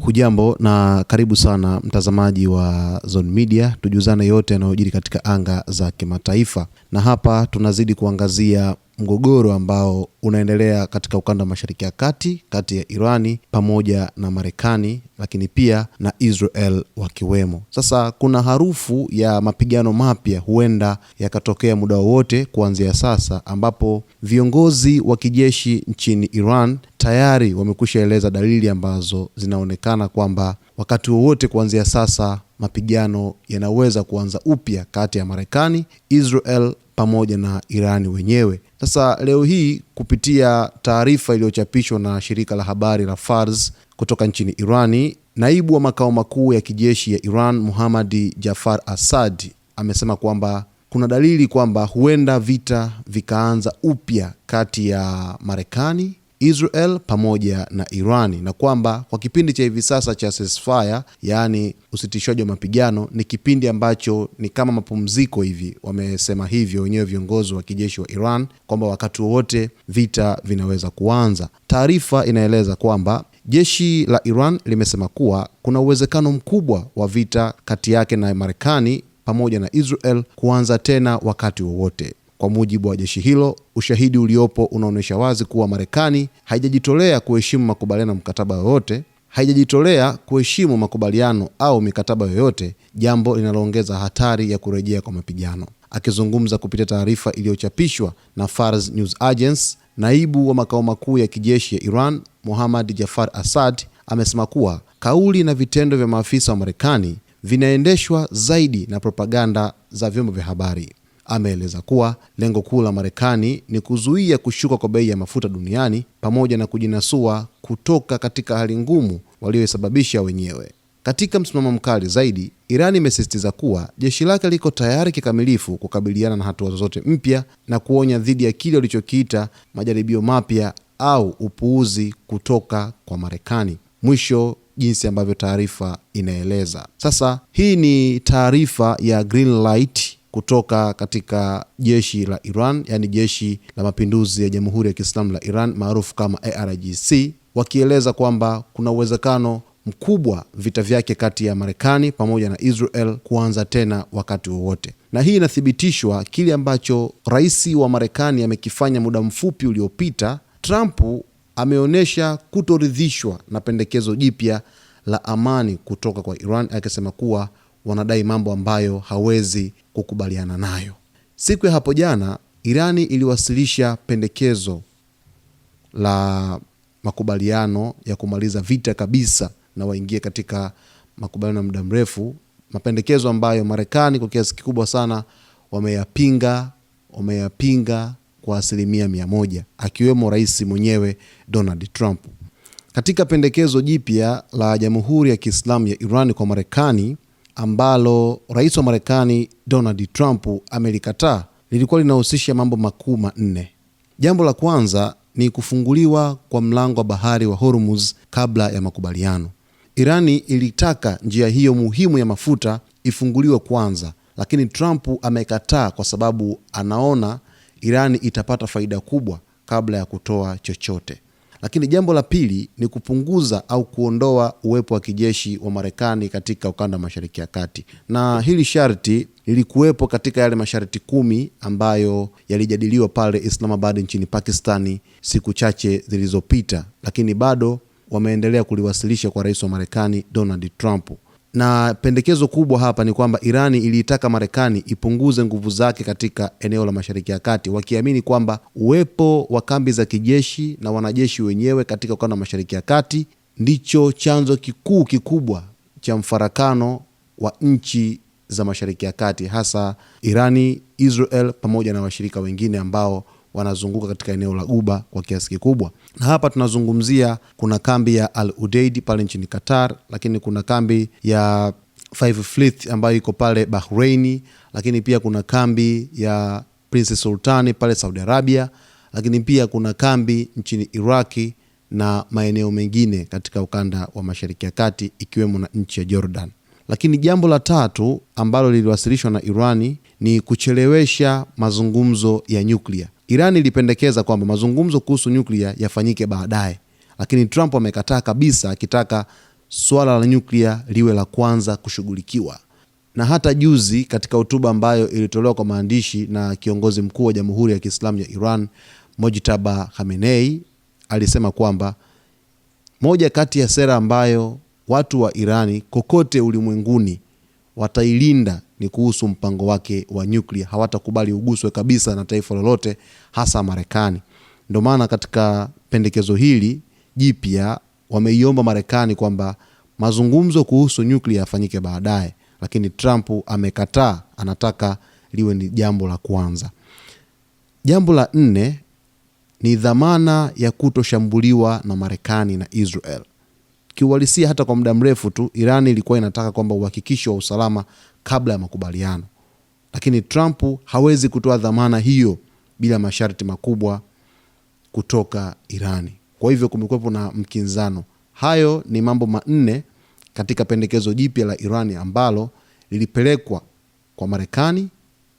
Hujambo na karibu sana mtazamaji wa Zone Media, tujuzane yote yanayojiri katika anga za kimataifa. Na hapa tunazidi kuangazia mgogoro ambao unaendelea katika ukanda wa Mashariki ya Kati, kati ya Irani pamoja na Marekani, lakini pia na Israel wakiwemo. Sasa kuna harufu ya mapigano mapya huenda yakatokea muda wote kuanzia sasa, ambapo viongozi wa kijeshi nchini Iran tayari wamekushaeleza dalili ambazo zinaonekana kwamba wakati wowote kuanzia sasa mapigano yanaweza kuanza upya kati ya Marekani, Israel pamoja na Irani wenyewe. Sasa leo hii kupitia taarifa iliyochapishwa na shirika la habari la Fars kutoka nchini Irani, naibu wa makao makuu ya kijeshi ya Iran Mohammad Jafar Assad amesema kwamba kuna dalili kwamba huenda vita vikaanza upya kati ya Marekani, Israel pamoja na Irani, na kwamba kwa kipindi cha hivi sasa cha ceasefire, yani usitishaji wa mapigano, ni kipindi ambacho ni kama mapumziko hivi. Wamesema hivyo wenyewe viongozi wa kijeshi wa Iran kwamba wakati wowote vita vinaweza kuanza. Taarifa inaeleza kwamba jeshi la Iran limesema kuwa kuna uwezekano mkubwa wa vita kati yake na Marekani pamoja na Israel kuanza tena wakati wowote. Kwa mujibu wa jeshi hilo, ushahidi uliopo unaonyesha wazi kuwa Marekani haijajitolea kuheshimu makubaliano ya mkataba yoyote, haijajitolea kuheshimu makubaliano au mikataba yoyote, jambo linaloongeza hatari ya kurejea kwa mapigano. Akizungumza kupitia taarifa iliyochapishwa na Fars News Agency, naibu wa makao makuu ya kijeshi ya Iran Mohammad Jafar Assad amesema kuwa kauli na vitendo vya maafisa wa Marekani vinaendeshwa zaidi na propaganda za vyombo vya habari. Ameeleza kuwa lengo kuu la Marekani ni kuzuia kushuka kwa bei ya mafuta duniani pamoja na kujinasua kutoka katika hali ngumu walioisababisha wenyewe. Katika msimamo mkali zaidi, Irani imesisitiza kuwa jeshi lake liko tayari kikamilifu kukabiliana na hatua zozote mpya na kuonya dhidi ya kile walichokiita majaribio mapya au upuuzi kutoka kwa Marekani. Mwisho jinsi ambavyo taarifa inaeleza. Sasa hii ni taarifa ya green light kutoka katika jeshi la Iran, yani jeshi la mapinduzi ya Jamhuri ya Kiislamu la Iran maarufu kama IRGC, wakieleza kwamba kuna uwezekano mkubwa vita vyake kati ya Marekani pamoja na Israel kuanza tena wakati wowote. Na hii inathibitishwa kile ambacho rais wa Marekani amekifanya muda mfupi uliopita. Trump ameonyesha kutoridhishwa na pendekezo jipya la amani kutoka kwa Iran, akisema kuwa wanadai mambo ambayo hawezi kukubaliana nayo. Siku ya hapo jana, Irani iliwasilisha pendekezo la makubaliano ya kumaliza vita kabisa na waingie katika makubaliano ya muda mrefu, mapendekezo ambayo Marekani kwa kiasi kikubwa sana wameyapinga kwa 100%, akiwemo rais mwenyewe Donald Trump. Katika pendekezo jipya la Jamhuri ya Kiislamu ya Iran kwa Marekani, ambalo rais wa Marekani Donald Trump amelikataa, lilikuwa linahusisha mambo makuu manne. Jambo la kwanza ni kufunguliwa kwa mlango wa bahari wa Hormuz kabla ya makubaliano. Irani ilitaka njia hiyo muhimu ya mafuta ifunguliwe kwanza, lakini Trump amekataa kwa sababu anaona Irani itapata faida kubwa kabla ya kutoa chochote. Lakini jambo la pili ni kupunguza au kuondoa uwepo wa kijeshi wa Marekani katika ukanda wa Mashariki ya Kati. Na hili sharti lilikuwepo katika yale masharti 10 ambayo yalijadiliwa pale Islamabad nchini Pakistani siku chache zilizopita, lakini bado wameendelea kuliwasilisha kwa rais wa Marekani Donald Trump. Na pendekezo kubwa hapa ni kwamba Irani iliitaka Marekani ipunguze nguvu zake katika eneo la Mashariki ya Kati, wakiamini kwamba uwepo wa kambi za kijeshi na wanajeshi wenyewe katika ukanda wa Mashariki ya Kati ndicho chanzo kikubwa cha mfarakano wa nchi za Mashariki ya Kati, hasa Irani, Israel pamoja na washirika wengine ambao wanazunguka katika eneo la Ghuba kwa kiasi kikubwa. Na hapa tunazungumzia kuna kambi ya Al Udeid pale nchini Qatar, lakini kuna kambi ya Five Fleet ambayo iko pale Bahrain, lakini pia kuna kambi ya Prince Sultan pale Saudi Arabia, lakini pia kuna kambi nchini Iraki na maeneo mengine katika ukanda wa Mashariki ya Kati ikiwemo na nchi ya Jordan. Lakini jambo la tatu ambalo liliwasilishwa na Irani ni kuchelewesha mazungumzo ya nyuklia. Irani ilipendekeza kwamba mazungumzo kuhusu nyuklia yafanyike baadaye, lakini Trump amekataa kabisa, akitaka swala la nyuklia liwe la kwanza kushughulikiwa. Na hata juzi katika hotuba ambayo ilitolewa kwa maandishi na kiongozi mkuu wa Jamhuri ya Kiislamu ya Iran, Mojtaba Khamenei, alisema kwamba moja kati ya sera ambayo watu wa Irani kokote ulimwenguni watailinda ni kuhusu mpango wake wa nyuklia. Hawatakubali uguswe kabisa na taifa lolote, hasa Marekani. Ndio maana katika pendekezo hili jipya wameiomba Marekani kwamba mazungumzo kuhusu nyuklia yafanyike baadaye, lakini Trump amekataa, anataka liwe ni jambo la kwanza. Jambo la 4 ni dhamana ya kutoshambuliwa na Marekani na Israel. Kiuhalisia hata kwa muda mrefu tu Iran ilikuwa inataka kwamba uhakikisho wa usalama kabla ya makubaliano, lakini Trump hawezi kutoa dhamana hiyo bila masharti makubwa kutoka Irani. Kwa hivyo kumekuwepo na mkinzano. Hayo ni mambo 4 katika pendekezo jipya la Irani ambalo lilipelekwa kwa Marekani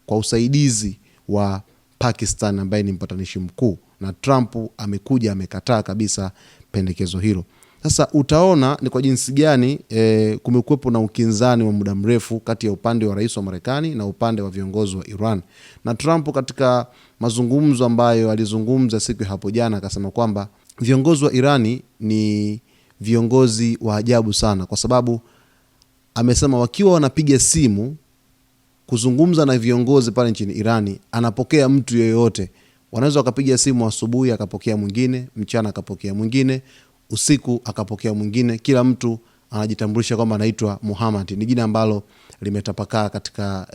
kwa usaidizi wa Pakistan ambaye ni mpatanishi mkuu, na Trump amekuja amekataa kabisa pendekezo hilo. Sasa utaona ni kwa jinsi gani kumekuwepo na ukinzani wa muda mrefu kati ya upande wa rais wa Marekani na upande wa viongozi wa Iran. Na Trump katika mazungumzo ambayo alizungumza siku hapo jana akasema kwamba viongozi wa Irani ni viongozi wa ajabu sana, kwa sababu amesema wakiwa wanapiga simu kuzungumza na viongozi pale nchini Irani, anapokea mtu yeyote. Wanaweza wakapiga simu asubuhi akapokea mwingine, mchana akapokea mwingine, usiku akapokea mwingine. Kila mtu anajitambulisha kwamba anaitwa Muhammad. Ni jina ambalo limetapakaa katika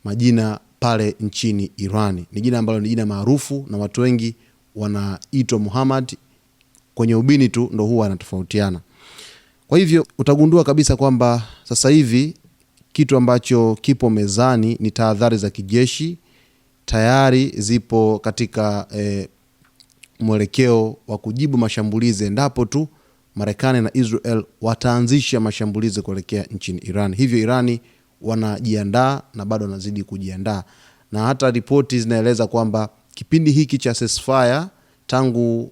majina pale nchini Irani. Ni jina ambalo ni jina maarufu na watu wengi wanaitwa Muhammad. Kwenye ubini tu ndo huwa anatofautiana. Kwa hivyo utagundua kabisa kwamba sasa hivi kitu ambacho kipo mezani ni tahadhari za kijeshi. Tayari zipo katika mwelekeo wa kujibu mashambulizi endapo tu Marekani na Israel wataanzisha mashambulizi kuelekea nchini Iran. Hivyo Irani wanajiandaa na bado wanazidi kujiandaa. Na hata ripoti zinaeleza kwamba kipindi hiki cha ceasefire, tangu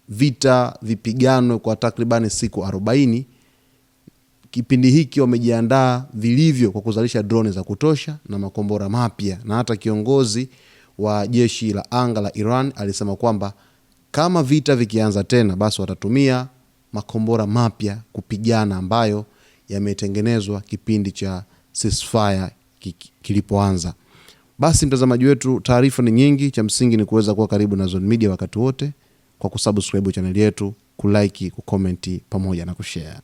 vita vipiganwe kwa takribani siku 40, kipindi hiki wamejiandaa vilivyo kwa kuzalisha drone za kutosha na makombora mapya. Na hata kiongozi wa jeshi la anga la Iran alisema kwamba kama vita vikianza tena, basi watatumia makombora mapya kupigana ambayo yametengenezwa kipindi cha ceasefire kilipoanza. Basi mtazamaji wetu, taarifa ni nyingi, cha msingi ni kuweza kuwa karibu na Zone Media wakati wote kwa kusubscribe channel yetu, kulike, kucomment pamoja na kushare.